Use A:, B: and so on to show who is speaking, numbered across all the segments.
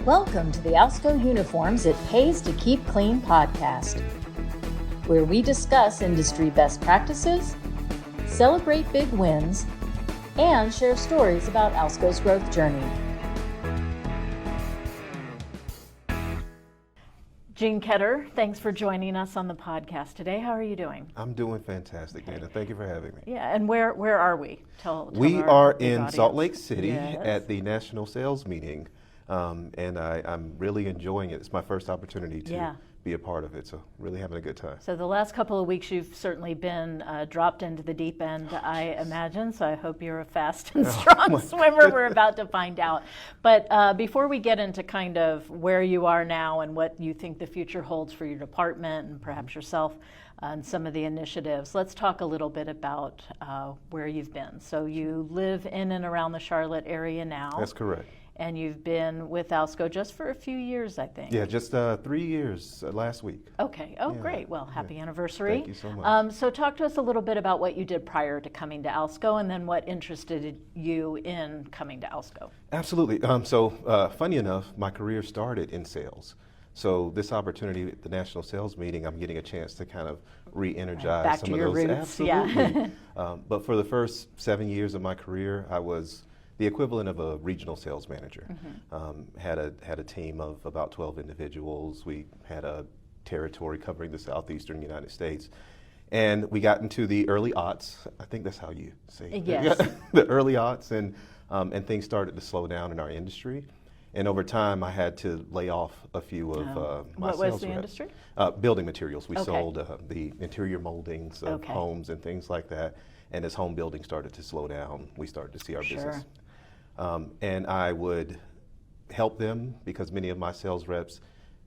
A: Welcome to the Alsco Uniforms It Pays to Keep Clean podcast, where we discuss industry best practices, celebrate big wins, and share stories about Alsco's growth journey. Jean Ketter, thanks for joining us on the podcast today. How are you doing?
B: I'm doing fantastic, Dana. Thank you for having me.
A: Yeah, and where are we?
B: We are in
A: audience.
B: Salt Lake City
A: Yes.
B: at the National Sales Meeting, and I'm really enjoying it. It's my first opportunity to be a part of it, so really having a good time.
A: So the last couple of weeks you've certainly been dropped into the deep end, I imagine, so I hope you're a fast and strong swimmer. We're about to find out. But before we get into kind of where you are now and what you think the future holds for your department and perhaps yourself and some of the initiatives, let's talk a little bit about where you've been. So you live in and around the Charlotte area now.
B: That's correct.
A: And you've been with Alsco just for a few years, I think.
B: Yeah, just 3 years last week.
A: Okay. Oh,
B: Yeah.
A: Great. Well, happy anniversary.
B: Thank you so much.
A: So talk to us a little bit about what you did prior to coming to Alsco and then what interested you in coming to Alsco.
B: Absolutely. Funny enough, my career started in sales. So this opportunity at the National Sales Meeting, I'm getting a chance to kind of re-energize
A: Back
B: some
A: to
B: of
A: your
B: those.
A: roots.
B: Absolutely.
A: Yeah.
B: But for the first 7 years of my career, I was the equivalent of a regional sales manager. Had a team of about 12 individuals. We had a territory covering the southeastern United States. And we got into the early aughts. I think that's how you say it.
A: Yes.
B: The early aughts, and things started to slow down in our industry. And over time, I had to lay off a few of my sales reps.
A: What was the industry?
B: Building materials. We
A: Okay.
B: sold the interior moldings of homes and things like that. And as home building started to slow down, we started to see our business. And I would help them because many of my sales reps,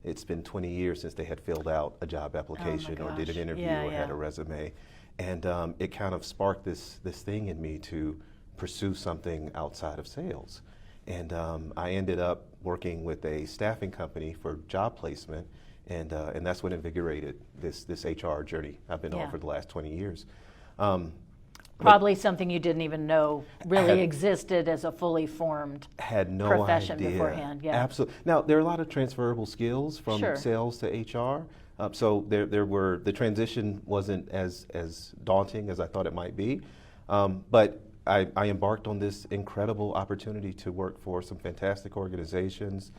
B: it's been 20 years since they had filled out a job application or did an interview or had a resume. And it kind of sparked this thing in me to pursue something outside of sales. And I ended up working with a staffing company for job placement, and that's what invigorated this HR journey I've been on for the last 20 years.
A: Probably something you didn't even know really existed as a fully formed profession beforehand. Yeah.
B: Absolutely. Now, there are a lot of transferable skills from sales to HR. So the transition wasn't as daunting as I thought it might be. But I embarked on this incredible opportunity to work for some fantastic organizations.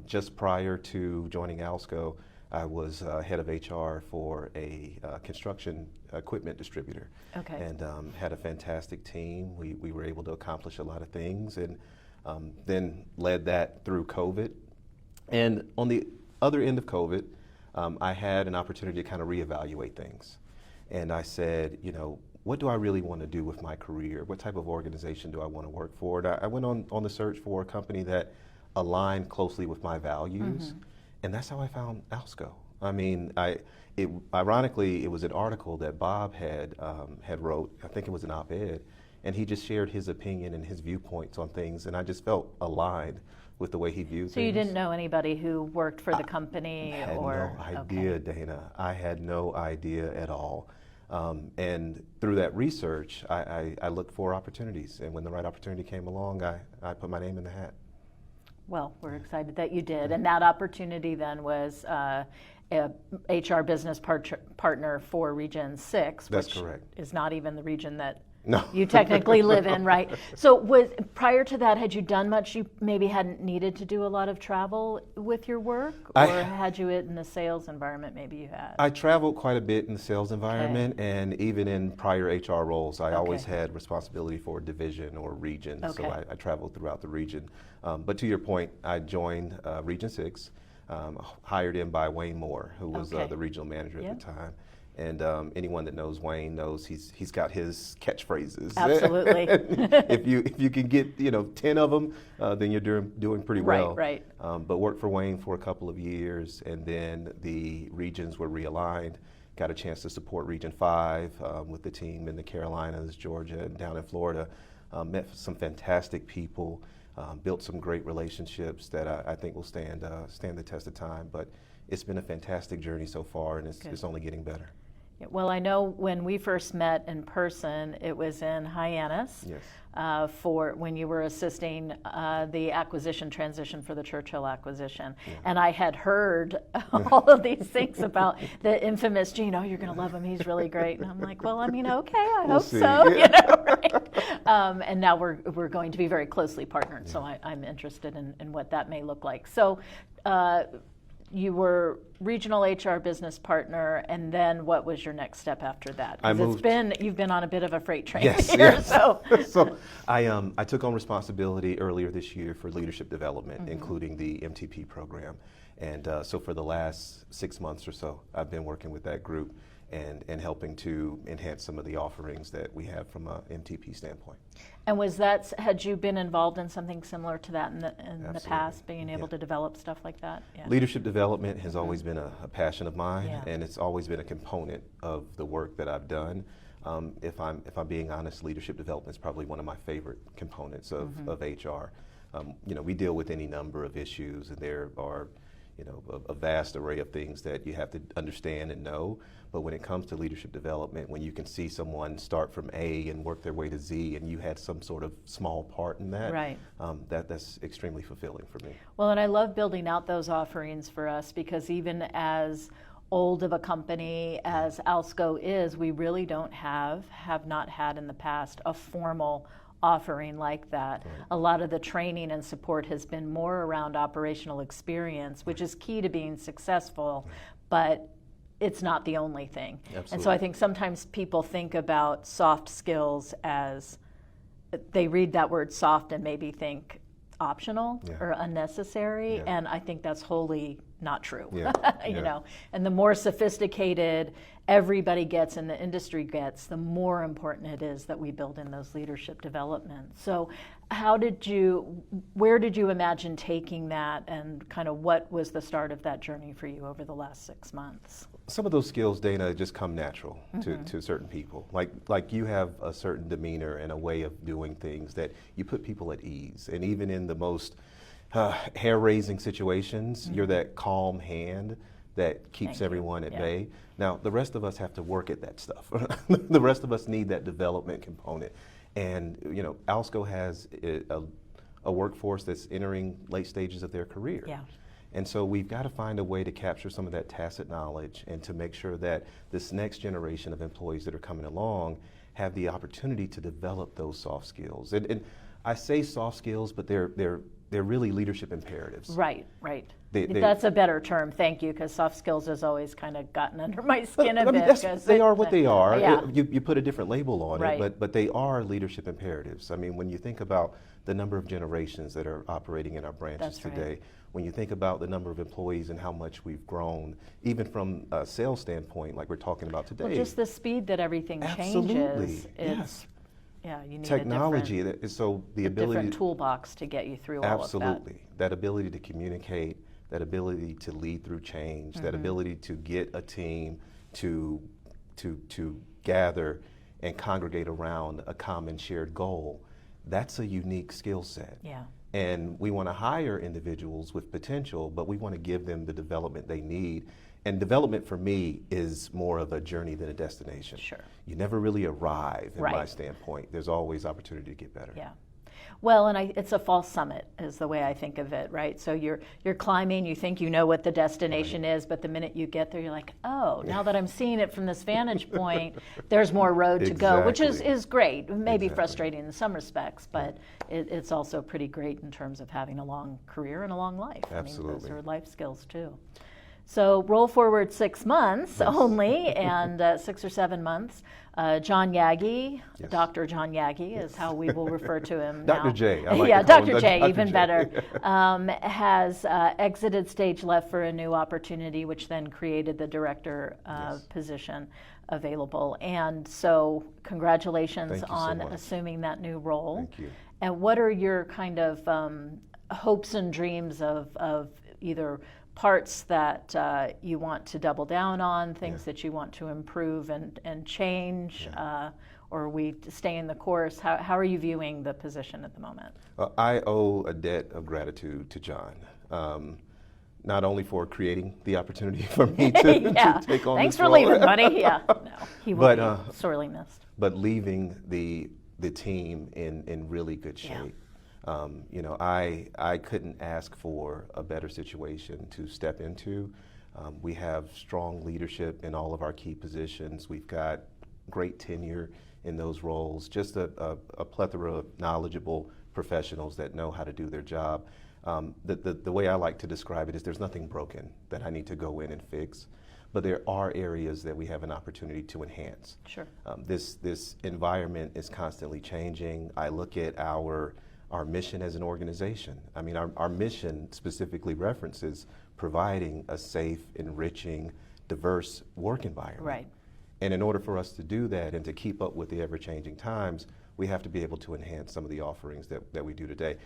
B: Just prior to joining Alsco, I was head of HR for a construction equipment distributor, and had a fantastic team. We were able to accomplish a lot of things, and then led that through COVID. And on the other end of COVID, I had an opportunity to kind of reevaluate things. And I said, what do I really want to do with my career? What type of organization do I want to work for? And I went on the search for a company that aligned closely with my values. And that's how I found Alsco. I mean, ironically, it was an article that Bob had wrote. I think it was an op-ed, and he just shared his opinion and his viewpoints on things, and I just felt aligned with the way he viewed things.
A: So you didn't know anybody who worked for the company?
B: I had no idea, Dana. I had no idea at all. And through that research, I looked for opportunities, and when the right opportunity came along, I put my name in the hat.
A: Well, we're excited that you did. And that opportunity then was a HR business partner for Region 6, which is not even the region that you technically live in, right? So prior to that, had you done much? You maybe hadn't needed to do a lot of travel with your work? Or had you it in the sales environment, maybe you had?
B: I traveled quite a bit in the sales environment, and even in prior HR roles, I always had responsibility for a division or region, so I traveled throughout the region. But to your point, I joined Region 6, hired in by Wayne Moore, who was the regional manager at the time. And anyone that knows Wayne knows he's got his catchphrases.
A: Absolutely.
B: if you can get 10 of them, then you're doing pretty well.
A: Right.
B: But worked for Wayne for a couple of years, and then the regions were realigned. Got a chance to support Region 5 with the team in the Carolinas, Georgia, and down in Florida. Met some fantastic people. Built some great relationships that I think will stand the test of time. But it's been a fantastic journey so far, and it's only getting better.
A: Well, I know when we first met in person, it was in Hyannis.
B: Yes.
A: For when you were assisting the acquisition transition for the Churchill acquisition.
B: Yeah.
A: And I had heard all of these things about the infamous Gene, oh, you're going to love him, he's really great. And I'm like, well, I mean, okay, I hope
B: see.
A: so.
B: Yeah.
A: You know, right? And now we're going to be very closely partnered, so I'm interested in what that may look like. So you were regional HR business partner, and then what was your next step after that? You've been on a bit of a freight train
B: yes,
A: here.
B: Yes.
A: So
B: I took on responsibility earlier this year for leadership development,
A: mm-hmm.
B: including the MTP program. And so for the last 6 months or so, I've been working with that group and helping to enhance some of the offerings that we have from a MTP standpoint.
A: And had you been involved in something similar to that in the past, being able to develop stuff like that? Yeah.
B: Leadership development has always been a passion of mine,
A: Yeah.
B: and it's always been a component of the work that I've done. If I'm being honest, leadership development is probably one of my favorite components of,
A: mm-hmm.
B: of HR. We deal with any number of issues, and there are a vast array of things that you have to understand and know. But when it comes to leadership development, when you can see someone start from A and work their way to Z, and you had some sort of small part in that,
A: right.
B: That's extremely fulfilling for me.
A: Well, and I love building out those offerings for us, because even as old of a company as Alsco is, we really don't have not had in the past a formal offering like that. Right. A lot of the training and support has been more around operational experience, which is key to being successful, but it's not the only thing.
B: Absolutely.
A: And so I think sometimes people think about soft skills as, they read that word soft and maybe think optional or unnecessary, and I think that's wholly not true. And the more sophisticated everybody gets and the industry gets, the more important it is that we build in those leadership development. So where did you imagine taking that, and kind of what was the start of that journey for you over the last 6 months?
B: Some of those skills, Dana, just come natural
A: mm-hmm.
B: to certain people. Like you have a certain demeanor and a way of doing things that you put people at ease. And even in the most hair-raising situations, mm-hmm. you're that calm hand that keeps everyone at bay. Now, the rest of us have to work at that stuff. The rest of us need that development component. And, Alsco has a workforce that's entering late stages of their career.
A: Yeah.
B: And so we've got to find a way to capture some of that tacit knowledge and to make sure that this next generation of employees that are coming along have the opportunity to develop those soft skills. And I say soft skills, but they're really leadership imperatives.
A: Right. That's a better term, thank you, because soft skills has always kind of gotten under my skin a bit.
B: They are what they are.
A: Yeah.
B: You put a different label on
A: right.
B: it, but they are leadership imperatives. I mean, when you think about the number of generations that are operating in our branches today, when you think about the number of employees and how much we've grown, even from a sales standpoint, like we're talking about today.
A: Well, just the speed that everything changes. Yes. Yeah, you need
B: technology. So the ability,
A: different toolbox to get you through all of that.
B: Absolutely, that ability to communicate, that ability to lead through change, mm-hmm. that ability to get a team to gather and congregate around a common shared goal. That's a unique skill set.
A: Yeah.
B: And we want to hire individuals with potential, but we want to give them the development they need. And development for me is more of a journey than a destination.
A: Sure.
B: You never really arrive, in
A: right.
B: my standpoint. There's always opportunity to get better.
A: Yeah. Well, and it's a false summit is the way I think of it, right? So you're climbing, you think you know what the destination right. is, but the minute you get there, you're like, oh, now that I'm seeing it from this vantage point, there's more road to go, which is great. Maybe frustrating in some respects, but it's also pretty great in terms of having a long career and a long life.
B: Absolutely.
A: I mean, those are life skills too. So roll forward 6 months only, and 6 or 7 months. John Yagi, Dr. John Yagi is how we will refer to him now.
B: Dr. J. I like
A: yeah,
B: to call
A: Dr.
B: him
A: J,
B: Dr.
A: even
B: J.
A: better, has exited stage left for a new opportunity, which then created the director position available. And so congratulations on assuming that new role.
B: Thank you.
A: And what are your kind of hopes and dreams of either parts that you want to double down on, things that you want to improve and change, or are we staying the course? How are you viewing the position at the moment?
B: I owe a debt of gratitude to John. not only for creating the opportunity for me to,
A: yeah.
B: to take on
A: Thanks
B: this
A: for
B: role.
A: leaving, buddy. Yeah, no, he will
B: But,
A: be sorely missed.
B: But leaving the team in really good shape. You know, I couldn't ask for a better situation to step into. We have strong leadership in all of our key positions. We've got great tenure in those roles, just a plethora of knowledgeable professionals that know how to do their job. The way I like to describe it is there's nothing broken that I need to go in and fix, but there are areas that we have an opportunity to enhance.
A: Sure.
B: This environment is constantly changing. I look at our mission as an organization. I mean, our mission specifically references providing a safe, enriching, diverse work environment.
A: Right.
B: And in order for us to do that and to keep up with the ever-changing times, we have to be able to enhance some of the offerings that we do today.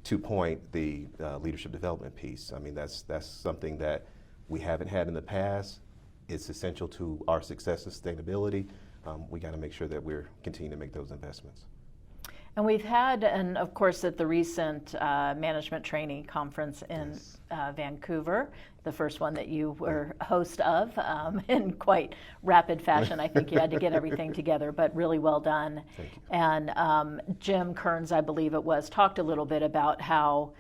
B: To point the leadership development piece, I mean, that's something that we haven't had in the past. It's essential to our success and sustainability. We got to make sure that we're continuing to make those investments.
A: And we've had, and of course at the recent Management Trainee Conference in Vancouver, the first one that you were host of in quite rapid fashion. I think you had to get everything together, but really well done.
B: Thank you.
A: And Jim Kearns, I believe it was, talked a little bit about how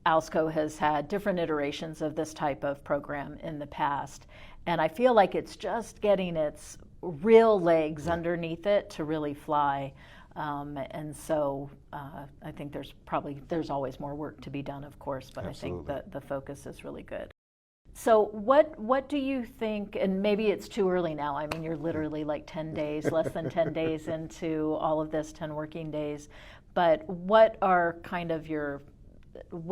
A: Alsco has had different iterations of this type of program in the past. And I feel like it's just getting its real legs underneath it to really fly. And so I think there's always more work to be done, of course, but
B: Absolutely.
A: I think the focus is really good. So what do you think, and maybe it's too early now, I mean, you're literally like 10 days, less than 10 days into all of this, 10 working days, but what are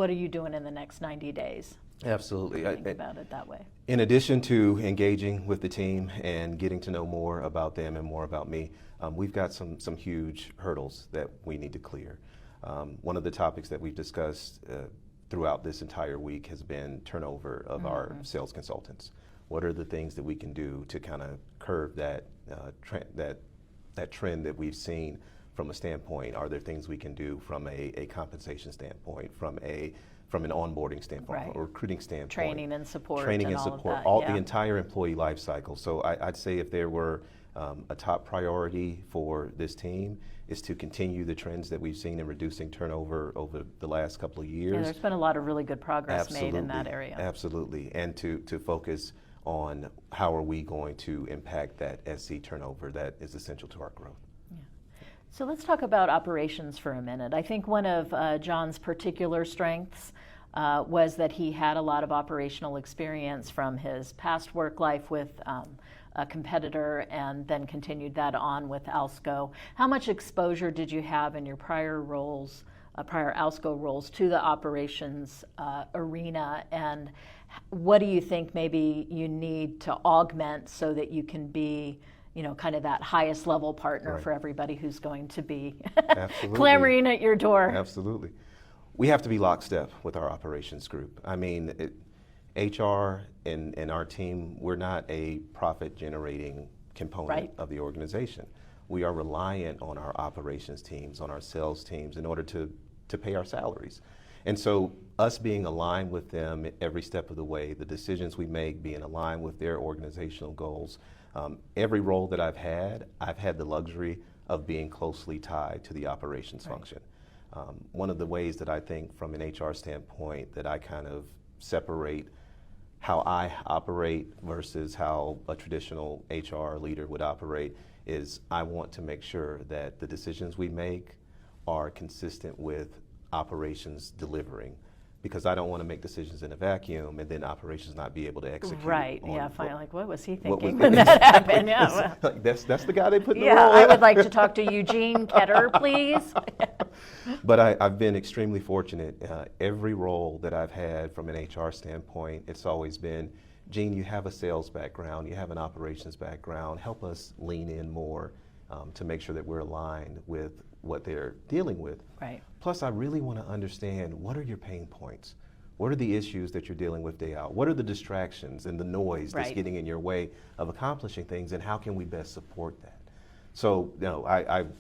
A: you doing in the next 90 days?
B: Absolutely.
A: Think about it that way.
B: In addition to engaging with the team and getting to know more about them and more about me, we've got some huge hurdles that we need to clear. One of the topics that we've discussed throughout this entire week has been turnover of our sales consultants. What are the things that we can do to kind of curb that trend that we've seen from a standpoint? Are there things we can do from a compensation standpoint, from an onboarding standpoint,
A: Right.
B: from a recruiting standpoint?
A: Training and support.
B: Training and
A: all
B: support,
A: of that,
B: all
A: yeah.
B: the entire employee life cycle. So I'd say if there were a top priority for this team is to continue the trends that we've seen in reducing turnover over the last couple of years.
A: Yeah, there's been a lot of really good progress made in that area.
B: Absolutely, and to focus on how are we going to impact that SC turnover that is essential to our growth.
A: So let's talk about operations for a minute. I think one of John's particular strengths was that he had a lot of operational experience from his past work life with a competitor and then continued that on with Alsco. How much exposure did you have in your prior roles, prior Alsco roles, to the operations arena, and what do you think maybe you need to augment so that you can be kind of that highest level partner
B: Right.
A: for everybody who's going to be
B: Absolutely.
A: clamoring at your door?
B: Absolutely. We have to be lockstep with our operations group. I mean, HR and our team, we're not a profit generating component
A: Right.
B: of the organization. We are reliant on our operations teams, on our sales teams in order to pay our salaries. And so us being aligned with them every step of the way, the decisions we make being aligned with their organizational goals, every role that I've had the luxury of being closely tied to the operations
A: Right.
B: function. One of the ways that I think from an HR standpoint that I kind of separate how I operate versus how a traditional HR leader would operate is I want to make sure that the decisions we make are consistent with operations delivering, because I don't want to make decisions in a vacuum and then operations not be able to execute.
A: Right,
B: on
A: yeah, finally, like, what was he
B: what
A: thinking
B: was-
A: when that happened? Yeah, well,
B: Like, that's the guy they put in the
A: yeah,
B: role.
A: I would like to talk to Eugene Ketter, please.
B: But I've been extremely fortunate. Every role that I've had from an HR standpoint, it's always been, Gene, you have a sales background, you have an operations background, help us lean in more to make sure that we're aligned with what they're dealing with.
A: Right.
B: Plus, I really want to understand, what are your pain points? What are the issues that you're dealing with day out? What are the distractions and the noise that's
A: Right.
B: getting in your way of accomplishing things, and how can we best support that? So,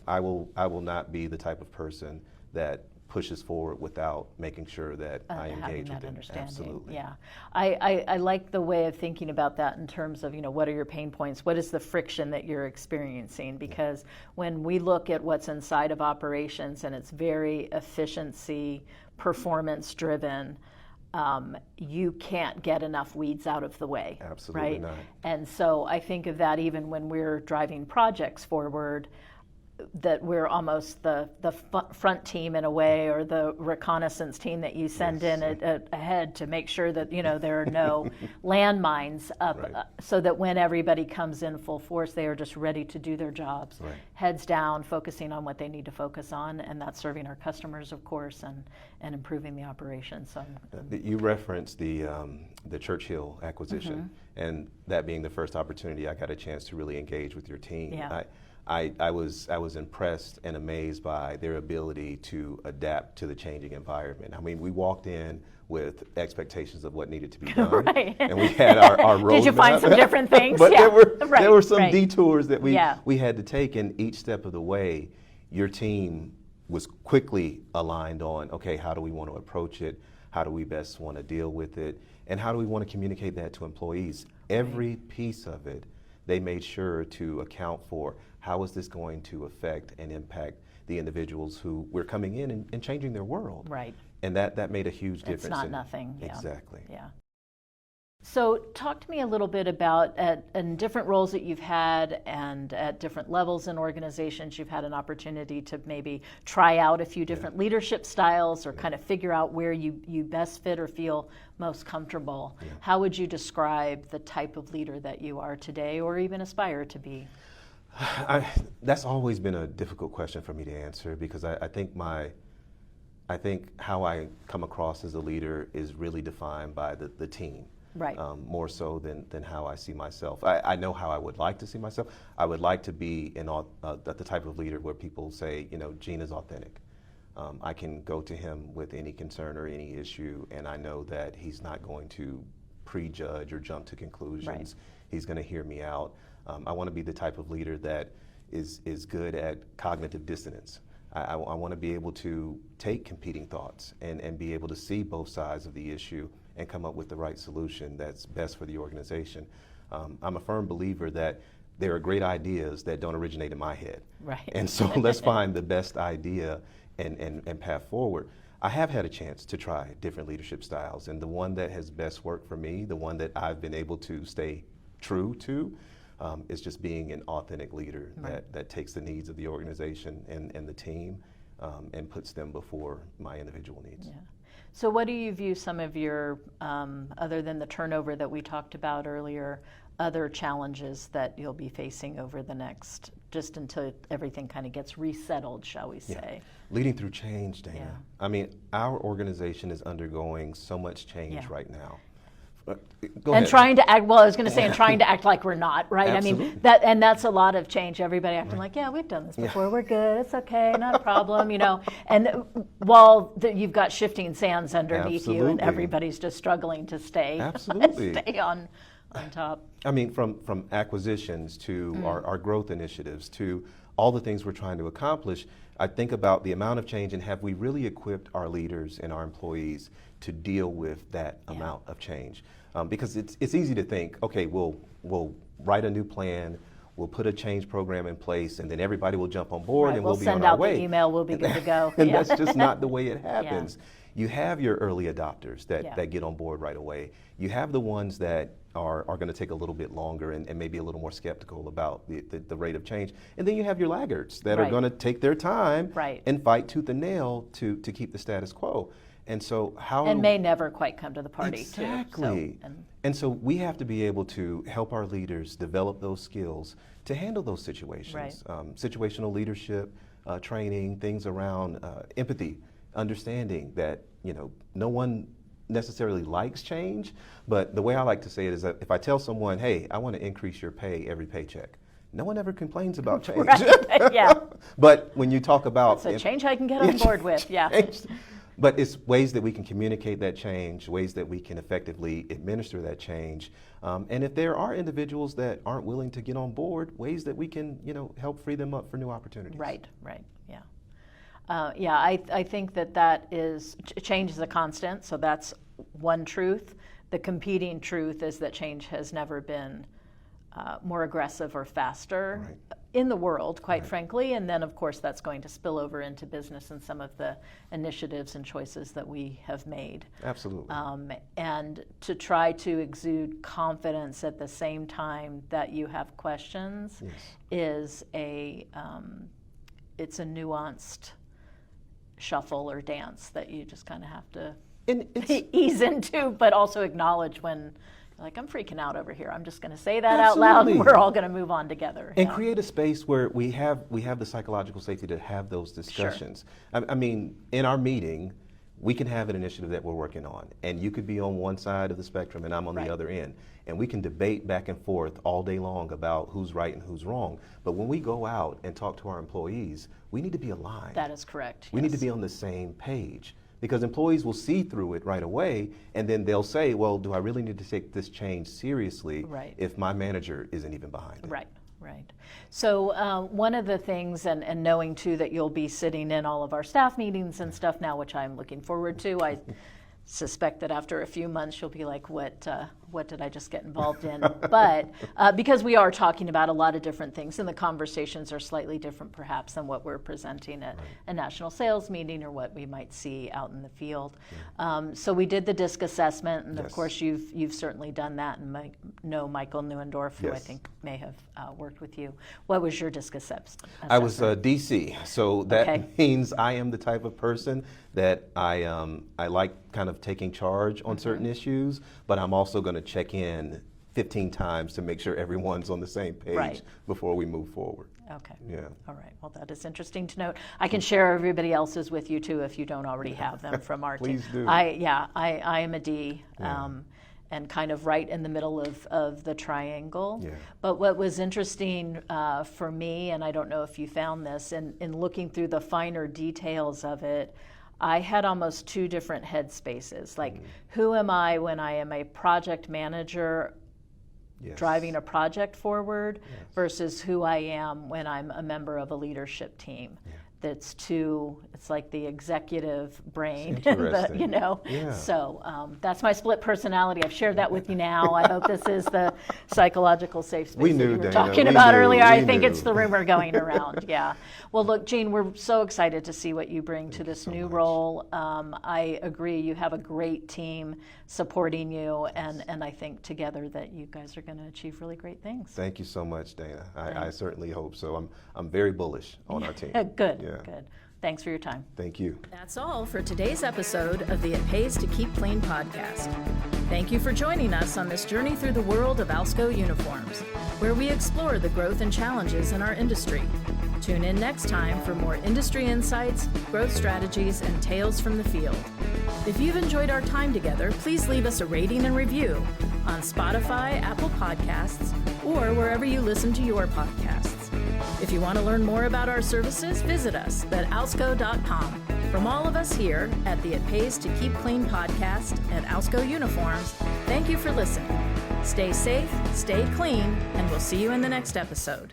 B: I will not be the type of person that pushes forward without making sure that I engage with them. Absolutely.
A: Yeah, I like the way of thinking about that in terms of, what are your pain points? What is the friction that you're experiencing? Because when we look at what's inside of operations and it's very efficiency, performance driven, you can't get enough weeds out of the way.
B: Absolutely
A: right?
B: not.
A: And so I think of that even when we're driving projects forward, that we're almost the front team in a way, or the reconnaissance team that you send in ahead to make sure that there are no landmines up,
B: Right.
A: So that when everybody comes in full force, they are just ready to do their jobs,
B: Right.
A: heads down, focusing on what they need to focus on, and that's serving our customers, of course, and improving the operation. So
B: you referenced the Churchill acquisition, and that being the first opportunity I got a chance to really engage with your team.
A: Yeah.
B: I was impressed and amazed by their ability to adapt to the changing environment. I mean, we walked in with expectations of what needed to be done,
A: right.
B: and we had our roadmap.
A: Did you find some different things?
B: But
A: yeah.
B: there were some detours that we had to take, and each step of the way, your team was quickly aligned on, okay, how do we want to approach it? How do we best want to deal with it? And how do we want to communicate that to employees? Every piece of it, they made sure to account for how is this going to affect and impact the individuals who were coming in and changing their world.
A: Right.
B: And that made a huge difference.
A: It's not nothing. Yeah.
B: Exactly.
A: Yeah. So talk to me a little bit about in different roles that you've had and at different levels in organizations, you've had an opportunity to maybe try out a few different leadership styles, or kind of figure out where you best fit or feel most comfortable.
B: Yeah.
A: How would you describe the type of leader that you are today, or even aspire to be?
B: That's always been a difficult question for me to answer, because I think how I come across as a leader is really defined by the team.
A: Right.
B: More so than how I see myself. I know how I would like to see myself. I would like to be the type of leader where people say, Gene is authentic. I can go to him with any concern or any issue, and I know that he's not going to prejudge or jump to conclusions.
A: Right.
B: He's going to hear me out. I want to be the type of leader that is good at cognitive dissonance. I want to be able to take competing thoughts and be able to see both sides of the issue and come up with the right solution that's best for the organization. I'm a firm believer that there are great ideas that don't originate in my head.
A: Right.
B: And so let's find the best idea and path forward. I have had a chance to try different leadership styles, and the one that has best worked for me, the one that I've been able to stay true to, is just being an authentic leader. Right. that takes the needs of the organization and the team and puts them before my individual needs.
A: Yeah. So what do you view some of your, other than the turnover that we talked about earlier, other challenges that you'll be facing over the next, just until everything kind of gets resettled, shall we say?
B: Yeah. Leading through change, Dana.
A: Yeah.
B: I mean, our organization is undergoing so much change right now. Go
A: and
B: ahead.
A: Trying to act, well, I was going to say, and trying to act like we're not, right?
B: Absolutely.
A: I mean, that's a lot of change. Everybody acting like, yeah, we've done this before. We're good. It's okay. Not a problem, And while you've got shifting sands underneath you, and everybody's just struggling to stay on top.
B: I mean, from acquisitions to our growth initiatives to all the things we're trying to accomplish, I think about the amount of change, and have we really equipped our leaders and our employees to deal with that amount of change? Because it's easy to think, okay, we'll write a new plan, we'll put a change program in place, and then everybody will jump on board, and we'll be on our way.
A: We'll send out the email, we'll be good to go.
B: And that's just not the way it happens. You have your early adopters that get on board right away. You have the ones that are going to take a little bit longer and maybe a little more skeptical about the rate of change. And then you have your laggards that are going to take their time and fight tooth and nail to keep the status quo. And so
A: may never quite come to the party.
B: Exactly.
A: Too.
B: And so we have to be able to help our leaders develop those skills to handle those situations. Right. Situational leadership, training, things around empathy, understanding that no one necessarily likes change, but the way I like to say it is that if I tell someone, hey, I want to increase your pay every paycheck, no one ever complains about change.
A: Right. Yeah.
B: But when you talk about...
A: It's a change I can get on board with,
B: But it's ways that we can communicate that change, ways that we can effectively administer that change. And if there are individuals that aren't willing to get on board, ways that we can, help free them up for new opportunities.
A: Right, yeah. I think that is, change is a constant, so that's one truth. The competing truth is that change has never been more aggressive or faster in the world, quite frankly, and then of course that's going to spill over into business and some of the initiatives and choices that we have made.
B: Absolutely.
A: And to try to exude confidence at the same time that you have questions is it's a nuanced shuffle or dance that you just kind of have to ease into, but also acknowledge when like, I'm freaking out over here. I'm just going to say that out loud, and we're all going to move on together.
B: And create a space where we have the psychological safety to have those discussions. Sure. I mean, in our meeting, we can have an initiative that we're working on, and you could be on one side of the spectrum, and I'm on the other end, and we can debate back and forth all day long about who's right and who's wrong. But when we go out and talk to our employees, we need to be aligned.
A: That is correct.
B: We need to be on the same page. Because employees will see through it right away, and then they'll say, well, do I really need to take this change seriously if my manager isn't even behind it?
A: Right. So one of the things, and knowing too that you'll be sitting in all of our staff meetings and stuff now, which I'm looking forward to, I suspect that after a few months you'll be like, what did I just get involved in? But because we are talking about a lot of different things, and the conversations are slightly different perhaps than what we're presenting at a national sales meeting or what we might see out in the field. So we did the DISC assessment, and of course you've certainly done that, and know Michael Neuendorf, who I think may have worked with you. What was your DISC assessment?
B: I was DC, so that means I am the type of person that I like kind of taking charge on certain issues, but I'm also going to check in 15 times to make sure everyone's on the same page before we move forward.
A: Okay.
B: Yeah.
A: All right. Well, that is interesting to note. I can share everybody else's with you too if you don't already have them from our team.
B: Please do.
A: I am a D. And kind of right in the middle of the triangle. Yeah. But what was interesting for me, and I don't know if you found this, in looking through the finer details of it, I had almost two different headspaces. Like, who am I when I am a project manager driving a project forward versus who I am when I'm a member of a leadership team? It's like the executive brain, So that's my split personality. I've shared that with you now. I hope this is the psychological safe space you were talking about earlier. I think it's the rumor going around. Yeah. Well, look, Jean, we're so excited to see what you bring to this new role. I agree. You have a great team supporting you, and I think together that you guys are going to achieve really great things.
B: Thank you so much, Dana. I certainly hope so. I'm very bullish on our team.
A: Good. Good. Thanks for your time.
B: Thank you.
A: That's all for today's episode of the It Pays to Keep Clean podcast. Thank you for joining us on this journey through the world of Alsco Uniforms, where we explore the growth and challenges in our industry. Tune in next time for more industry insights, growth strategies, and tales from the field. If you've enjoyed our time together, please leave us a rating and review on Spotify, Apple Podcasts, or wherever you listen to your podcasts. If you want to learn more about our services, visit us at alsco.com. From all of us here at the It Pays to Keep Clean podcast at Alsco Uniforms, thank you for listening. Stay safe, stay clean, and we'll see you in the next episode.